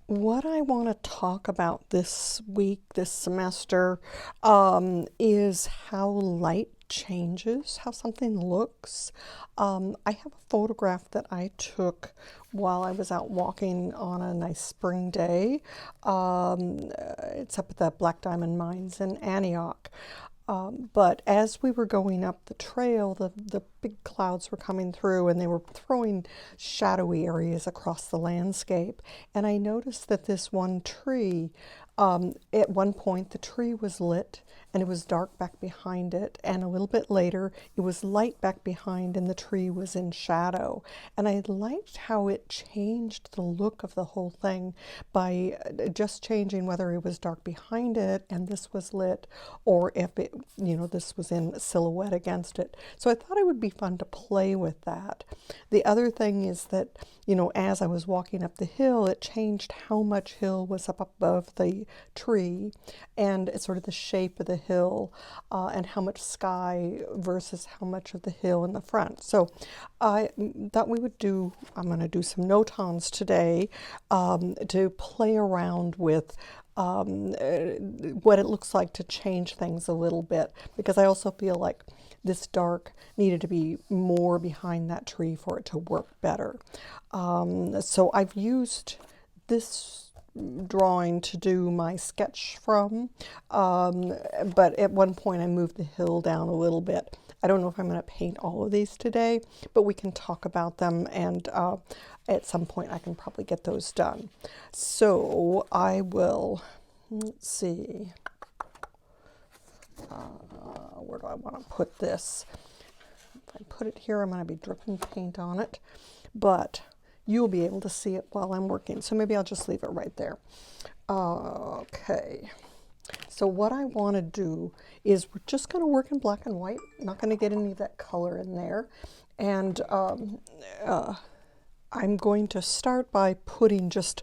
What I want to talk about this week, this semester, is how light changes, how something looks. I have a photograph that I took while I was out walking on a nice spring day. It's up at the Black Diamond Mines in Antioch. But as we were going up the trail, the big clouds were coming through and they were throwing shadowy areas across the landscape. And I noticed that this one tree, at one point, the tree was lit and it was dark back behind it. And a little bit later, it was light back behind and the tree was in shadow. And I liked how it changed the look of the whole thing by just changing whether it was dark behind it and this was lit, or if it, this was in silhouette against it. So I thought it would be fun to play with that. The other thing is that, as I was walking up the hill, it changed how much hill was up above the tree and sort of the shape of the hill, and how much sky versus how much of the hill in the front. So I thought I'm going to do some notons today, to play around with what it looks like to change things a little bit, because I also feel like this dark needed to be more behind that tree for it to work better. So I've used this drawing to do my sketch from, but at one point I moved the hill down a little bit. I don't know if I'm going to paint all of these today, but we can talk about them, and at some point I can probably get those done. So I will, let's see, where do I want to put this? If I put it here, I'm going to be dripping paint on it, but you'll be able to see it while I'm working. So maybe I'll just leave it right there. Okay. So what I want to do is we're just going to work in black and white. Not going to get any of that color in there. And I'm going to start by putting just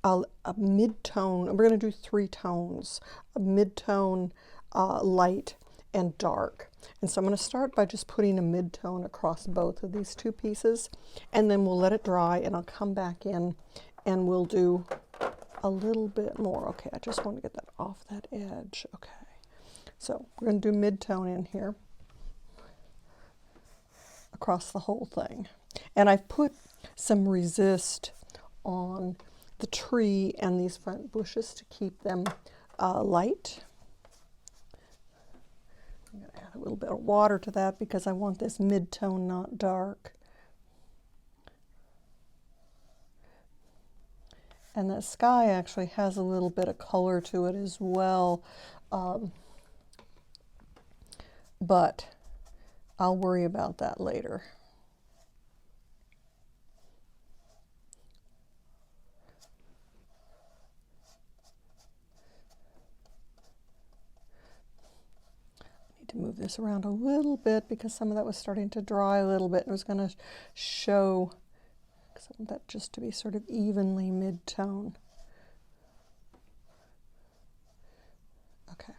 a mid-tone. We're going to do 3 tones, a mid-tone, light, and dark. And so I'm going to start by just putting a mid-tone across both of these 2 pieces, and then we'll let it dry, and I'll come back in and we'll do a little bit more. Okay, I just want to get that off that edge. Okay, so we're going to do mid-tone in here across the whole thing. And I've put some resist on the tree and these front bushes to keep them light. I'm going to add a little bit of water to that because I want this mid-tone not dark. And the sky actually has a little bit of color to it as well, but I'll worry about that later. To move this around a little bit because some of that was starting to dry a little bit and was going to show, because I want that just to be sort of evenly mid-tone. Okay,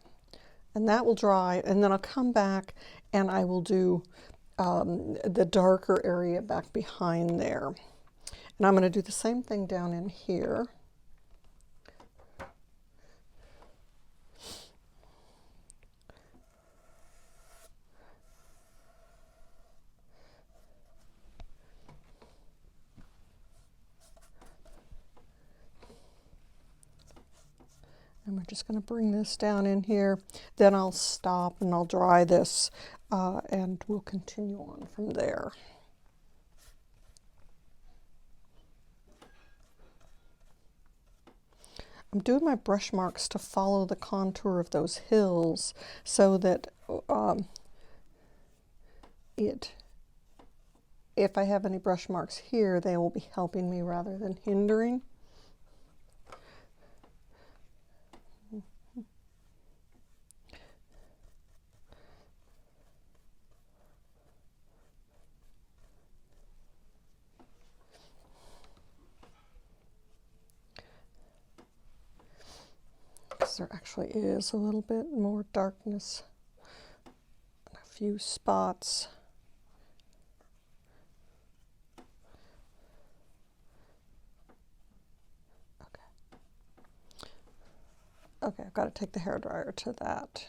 and that will dry, and then I'll come back and I will do the darker area back behind there. And I'm going to do the same thing down in here. And we're just going to bring this down in here. Then I'll stop and I'll dry this, and we'll continue on from there. I'm doing my brush marks to follow the contour of those hills so that if I have any brush marks here, they will be helping me rather than hindering. There actually is a little bit more darkness in a few spots. Okay. Okay, I've got to take the hairdryer to that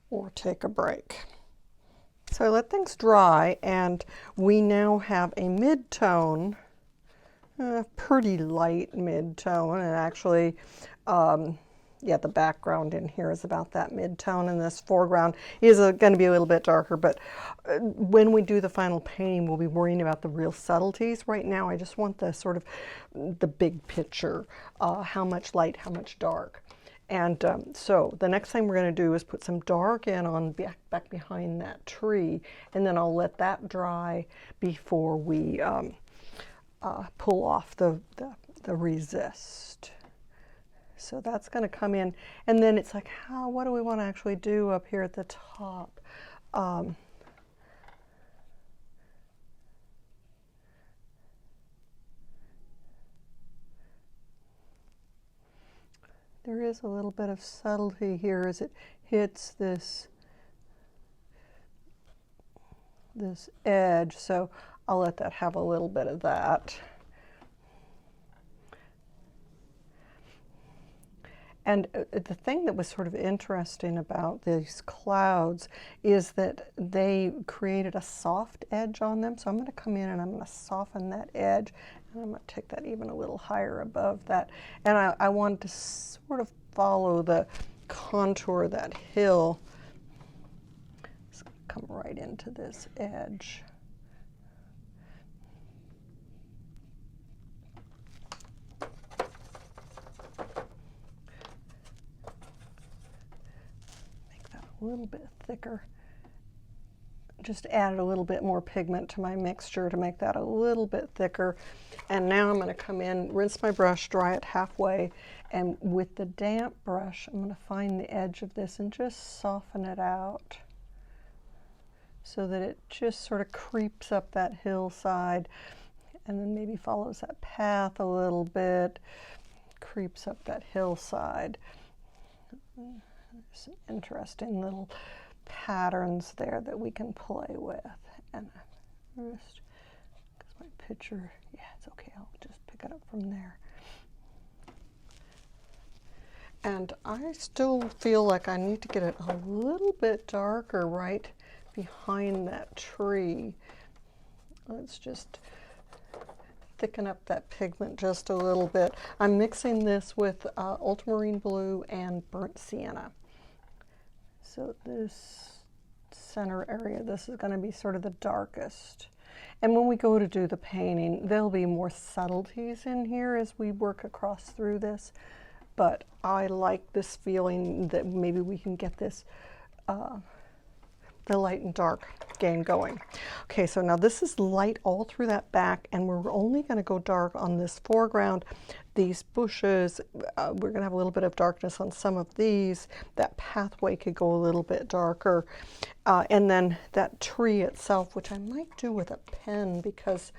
or take a break. So I let things dry, and we now have a mid-tone, pretty light mid-tone, and actually, yeah, the background in here is about that mid-tone, and this foreground is going to be a little bit darker, but when we do the final painting, we'll be worrying about the real subtleties. Right now, I just want the sort of the big picture, how much light, how much dark. And so the next thing we're going to do is put some dark in on back behind that tree, and then I'll let that dry before we pull off the resist. So that's going to come in, and then it's like, what do we want to actually do up here at the top? There is a little bit of subtlety here as it hits this edge, so I'll let that have a little bit of that. And the thing that was sort of interesting about these clouds is that they created a soft edge on them. So I'm going to come in and I'm going to soften that edge. And I'm going to take that even a little higher above that. And I want to sort of follow the contour of that hill. It's going to come right into this edge. A little bit thicker. Just added a little bit more pigment to my mixture to make that a little bit thicker. And now I'm going to come in, rinse my brush, dry it halfway, and with the damp brush I'm going to find the edge of this and just soften it out so that it just sort of creeps up that hillside and then maybe follows that path a little bit, creeps up that hillside. Some interesting little patterns there that we can play with. And just, because my picture, yeah, it's okay, I'll just pick it up from there. And I still feel like I need to get it a little bit darker right behind that tree. Let's just thicken up that pigment just a little bit. I'm mixing this with ultramarine blue and burnt sienna. So this center area, this is going to be sort of the darkest. And when we go to do the painting, there'll be more subtleties in here as we work across through this. But I like this feeling that maybe we can get this, the light and dark game going. Okay, so now this is light all through that back, and we're only going to go dark on this foreground. These bushes, we're going to have a little bit of darkness on some of these. That pathway could go a little bit darker. And then that tree itself, which I might do with a pen because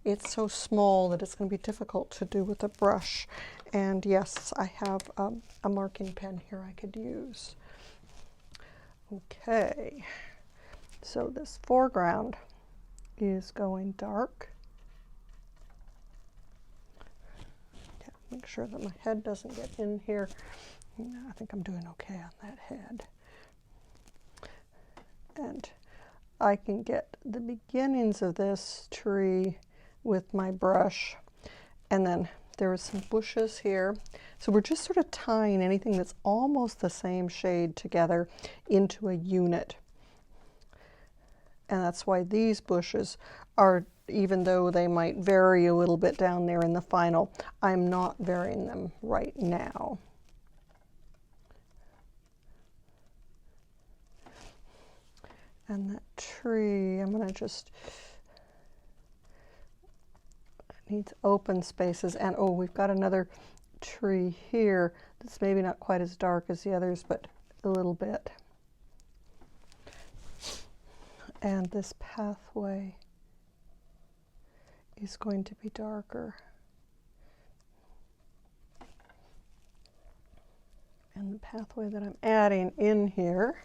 it's so small that it's going to be difficult to do with a brush. And yes, I have a marking pen here I could use. Okay, so this foreground is going dark. Make sure that my head doesn't get in here. I think I'm doing okay on that head. And I can get the beginnings of this tree with my brush. And then there are some bushes here. So we're just sort of tying anything that's almost the same shade together into a unit. And that's why these bushes are, even though they might vary a little bit down there in the final, I'm not varying them right now. And that tree, I'm going to just, it needs open spaces. And oh, we've got another tree here that's maybe not quite as dark as the others, but a little bit. And this pathway is going to be darker. And the pathway that I'm adding in here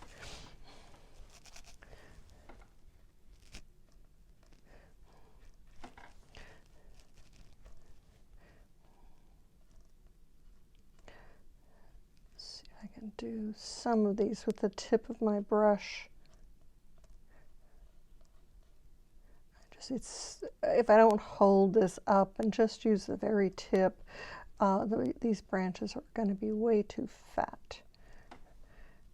do some of these with the tip of my brush. It's if I don't hold this up and just use the very tip, these branches are going to be way too fat.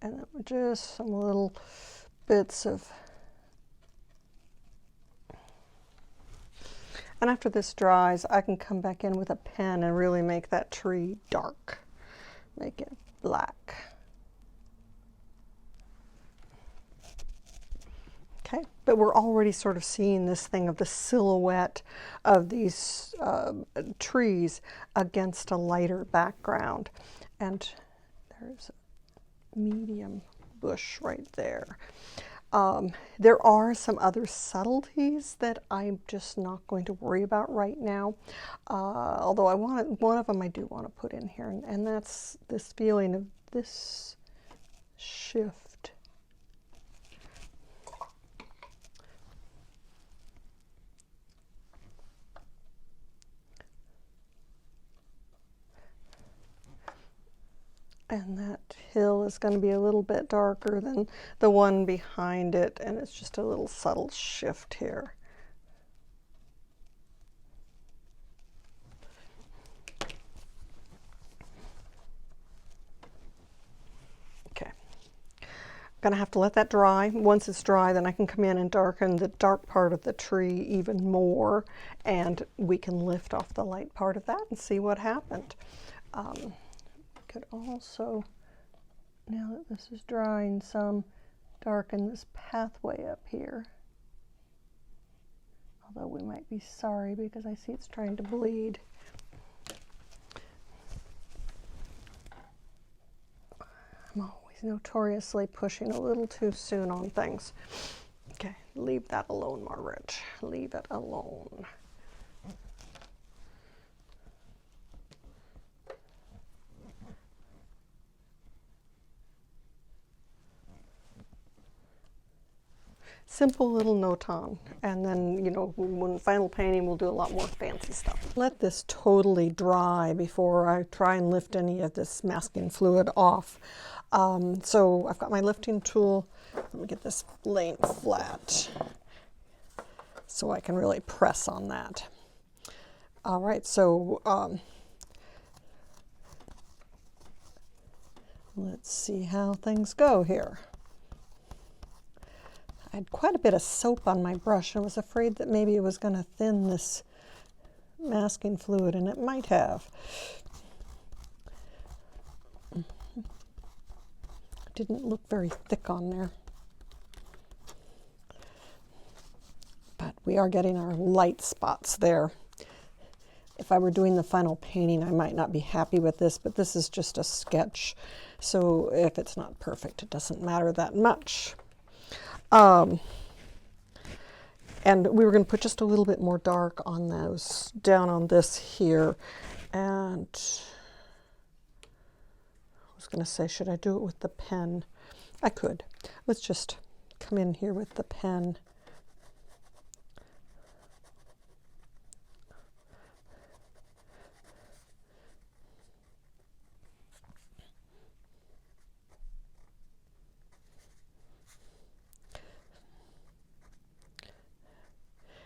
And then just some little bits of. And after this dries, I can come back in with a pen and really make that tree dark, make it black. Okay, but we're already sort of seeing this thing of the silhouette of these trees against a lighter background. And there's a medium bush right there. There are some other subtleties that I'm just not going to worry about right now. Although one of them I do want to put in here, and that's this feeling of this shift. And that hill is going to be a little bit darker than the one behind it, and it's just a little subtle shift here. Okay. I'm going to have to let that dry. Once it's dry, then I can come in and darken the dark part of the tree even more, and we can lift off the light part of that and see what happened. Could also, now that this is drying some, darken this pathway up here. Although we might be sorry because I see it's trying to bleed. I'm always notoriously pushing a little too soon on things. Okay, leave that alone, Margaret. Leave it alone. Simple little noton, and then, you know, when final painting we'll do a lot more fancy stuff. Let this totally dry before I try and lift any of this masking fluid off. So I've got my lifting tool. Let me get this laying flat so I can really press on that. All right, so let's see how things go here. I had quite a bit of soap on my brush. I was afraid that maybe it was going to thin this masking fluid, and it might have. Didn't look very thick on there. But we are getting our light spots there. If I were doing the final painting, I might not be happy with this, but this is just a sketch. So if it's not perfect, it doesn't matter that much. And we were going to put just a little bit more dark on those, down on this here. And I was going to say, should I do it with the pen? I could. Let's just come in here with the pen.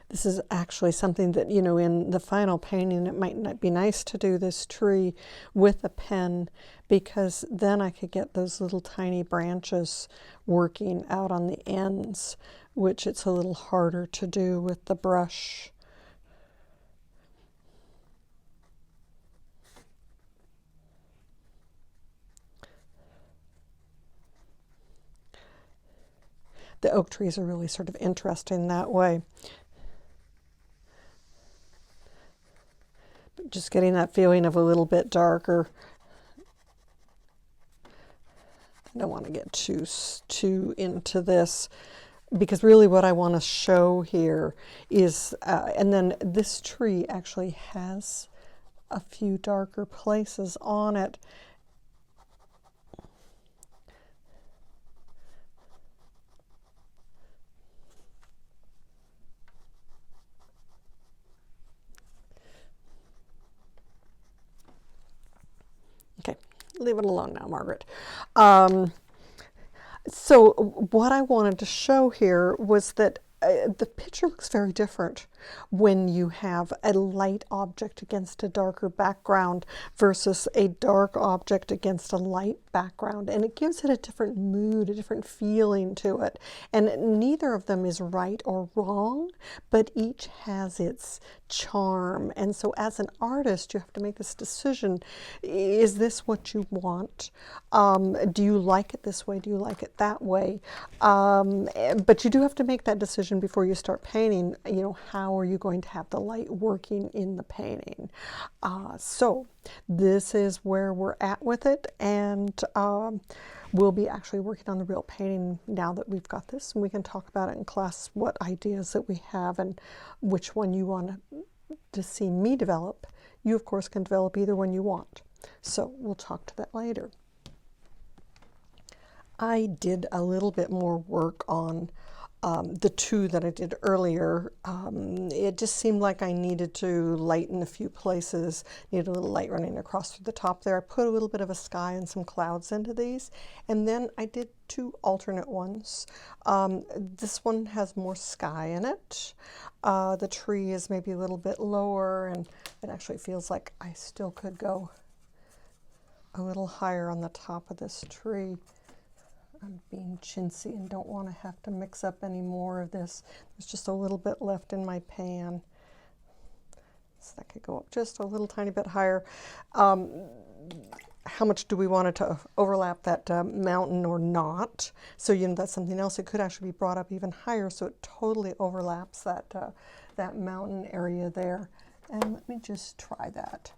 This is actually something that, you know, in the final painting, it might not be nice to do this tree with a pen, because then I could get those little tiny branches working out on the ends, which it's a little harder to do with the brush. The oak trees are really sort of interesting that way. Just getting that feeling of a little bit darker. I don't want to get too into this, because really what I want to show here is, and then this tree actually has a few darker places on it. Leave it alone now, Margaret. Um, so what I wanted to show here was that the picture looks very different when you have a light object against a darker background versus a dark object against a light background. And it gives it a different mood, a different feeling to it. And neither of them is right or wrong, but each has its charm. And so as an artist, you have to make this decision. Is this what you want? Do you like it this way? Do you like it that way? But you do have to make that decision before you start painting. You know, how are you going to have the light working in the painting? So this is where we're at with it, and we'll be actually working on the real painting now that we've got this, and we can talk about it in class, what ideas that we have and which one you want to see me develop. You, of course, can develop either one you want. So we'll talk to that later. I did a little bit more work on the two that I did earlier. It just seemed like I needed to lighten a few places, needed a little light running across through the top there. I put a little bit of a sky and some clouds into these, and then I did two alternate ones. This one has more sky in it. The tree is maybe a little bit lower, and it actually feels like I still could go a little higher on the top of this tree. I'm being chintzy and don't want to have to mix up any more of this. There's just a little bit left in my pan. So that could go up just a little tiny bit higher. How much do we want it to overlap that mountain or not? So, you know, that's something else. It could actually be brought up even higher so it totally overlaps that, that mountain area there. And let me just try that.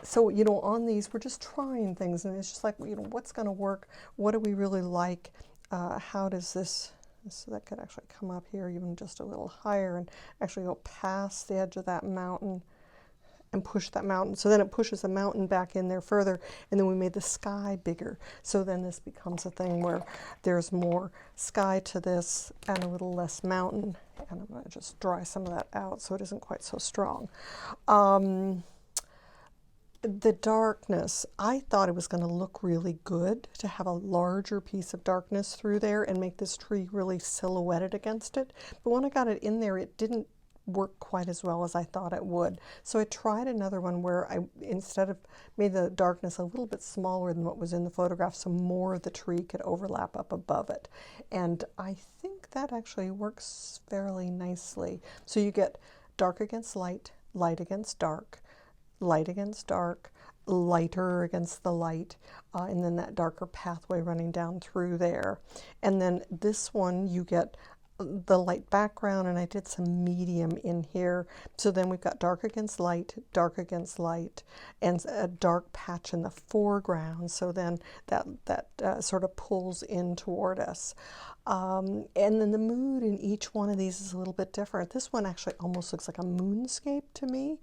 So, you know, on these, we're just trying things, and it's just like, you know, what's going to work? What do we really like? How does this, so that could actually come up here even just a little higher and actually go past the edge of that mountain and push that mountain. So then it pushes the mountain back in there further, and then we made the sky bigger. So then this becomes a thing where there's more sky to this and a little less mountain. And I'm going to just dry some of that out so it isn't quite so strong. The darkness, I thought it was going to look really good to have a larger piece of darkness through there and make this tree really silhouetted against it. But when I got it in there, it didn't work quite as well as I thought it would. So I tried another one where I, instead of, made the darkness a little bit smaller than what was in the photograph so more of the tree could overlap up above it. And I think that actually works fairly nicely. So you get dark against light, light against dark, light against dark, lighter against the light, and then that darker pathway running down through there. And then this one you get the light background, and I did some medium in here. So then we've got dark against light, and a dark patch in the foreground. So then that sort of pulls in toward us. And then the mood in each one of these is a little bit different. This one actually almost looks like a moonscape to me,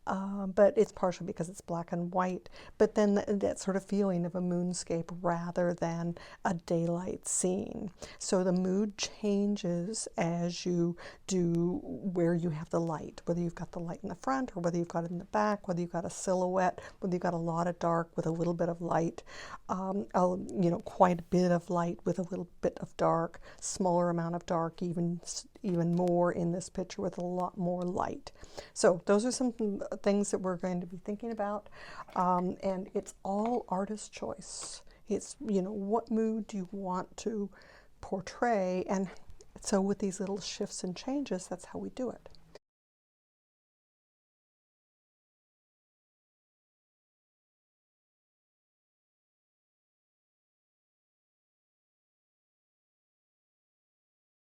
but it's partially because it's black and white. But then that sort of feeling of a moonscape rather than a daylight scene. So the mood changes as you do where you have the light, whether you've got the light in the front or whether you've got it in the back, whether you've got a silhouette, whether you've got a lot of dark with a little bit of light, you know, quite a bit of light with a little bit of dark. Smaller amount of dark, even more in this picture with a lot more light. So those are some things that we're going to be thinking about, and it's all artist choice. It's, you know, what mood do you want to portray, and so with these little shifts and changes, that's how we do it.